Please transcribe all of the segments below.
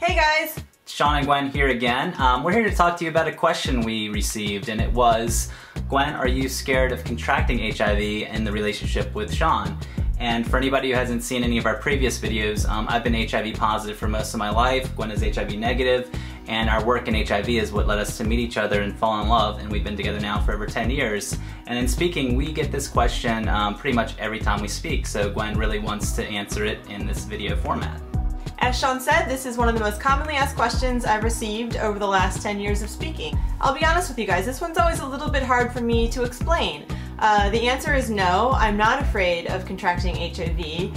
Hey guys! Shawn and Gwenn here again. We're here to talk to you about a question we received, and it was, Gwenn, are you scared of contracting HIV in the relationship with Shawn? And for anybody who hasn't seen any of our previous videos, I've been HIV positive for most of my life. Gwenn is HIV negative, and our work in HIV is what led us to meet each other and fall in love, and we've been together now for over 10 years. And in speaking, we get this question pretty much every time we speak, so Gwenn really wants to answer it in this video format. As Shawn said, this is one of the most commonly asked questions I've received over the last 10 years of speaking. I'll be honest with you guys, this one's always a little bit hard for me to explain. The answer is no, I'm not afraid of contracting HIV,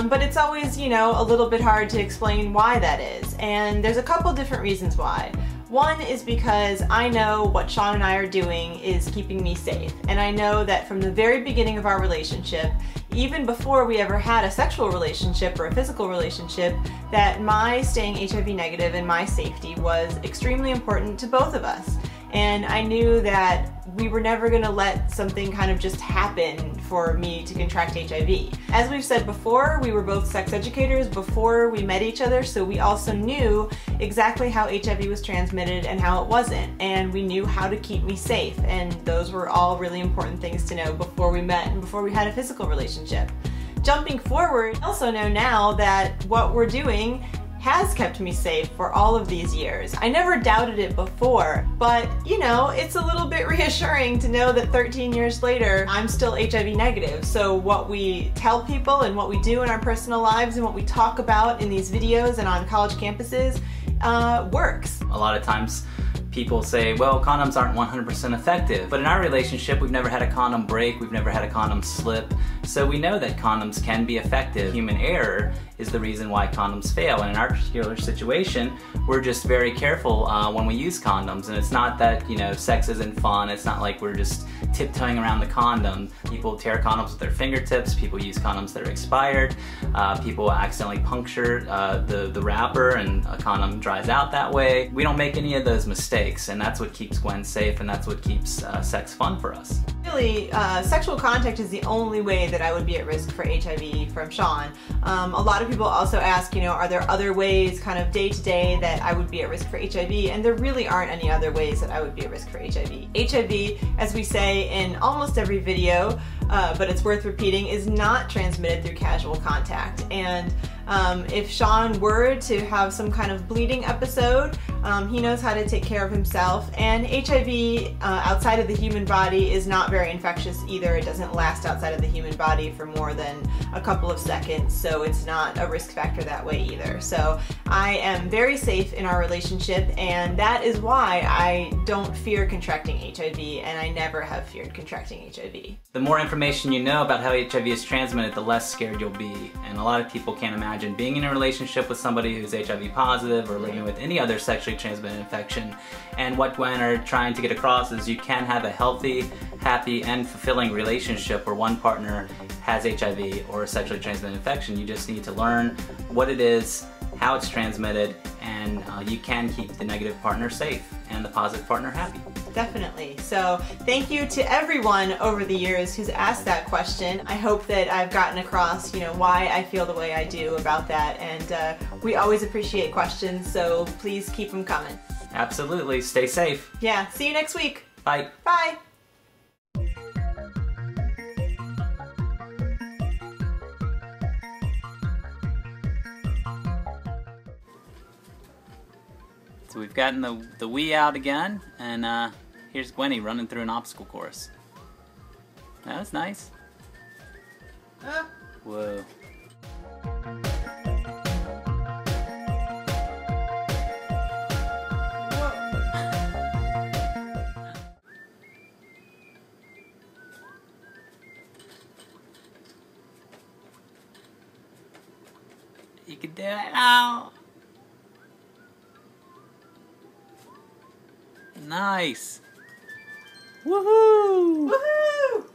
but it's always, a little bit hard to explain why that is. And there's a couple different reasons why. One is because I know what Shawn and I are doing is keeping me safe. And I know that from the very beginning of our relationship, even before we ever had a sexual relationship or a physical relationship, that my staying HIV negative and my safety was extremely important to both of us. And I knew that we were never going to let something kind of just happen for me to contract HIV. As we've said before, we were both sex educators before we met each other, so we also knew exactly how HIV was transmitted and how it wasn't. And we knew how to keep me safe, and those were all really important things to know before we met and before we had a physical relationship. Jumping forward, I also know now that what we're doing has kept me safe for all of these years. I never doubted it before, but it's a little bit reassuring to know that 13 years later, I'm still HIV negative. So what we tell people and what we do in our personal lives and what we talk about in these videos and on college campuses works. A lot of times people say, well, condoms aren't 100% effective. But in our relationship, we've never had a condom break, we've never had a condom slip, so we know that condoms can be effective. Human error is the reason why condoms fail, and in our particular situation, we're just very careful when we use condoms. And it's not that, sex isn't fun, it's not like we're just tiptoeing around the condom. People tear condoms with their fingertips, people use condoms that are expired, people accidentally puncture the wrapper and a condom dries out that way. We don't make any of those mistakes, and that's what keeps Gwenn safe, and that's what keeps sex fun for us. Really, sexual contact is the only way that I would be at risk for HIV from Shawn. A lot of people also ask, are there other ways kind of day to day that I would be at risk for HIV? And there really aren't any other ways that I would be at risk for HIV. HIV, as we say in almost every video, but it's worth repeating, is not transmitted through casual contact. And if Shawn were to have some kind of bleeding episode, he knows how to take care of himself, and HIV outside of the human body is not very infectious either. It doesn't last outside of the human body for more than a couple of seconds, so it's not a risk factor that way either. So I am very safe in our relationship, and that is why I don't fear contracting HIV, and I never have feared contracting HIV. The more information you know about how HIV is transmitted, the less scared you'll be. And a lot of people can't imagine being in a relationship with somebody who's HIV positive or living with any other sexually transmitted infection. And what Gwenn are trying to get across is you can have a healthy, happy, and fulfilling relationship where one partner has HIV or a sexually transmitted infection. You just need to learn what it is, how it's transmitted, and you can keep the negative partner safe and the positive partner happy. Definitely. So thank you to everyone over the years who's asked that question. I hope that I've gotten across, why I feel the way I do about that, and we always appreciate questions, so please keep them coming. Absolutely. Stay safe. Yeah. See you next week. Bye. Bye. So we've gotten the Wii out again, and here's Gwenny running through an obstacle course. That was nice. Whoa. You can do it now. Nice. Woohoo! Woohoo!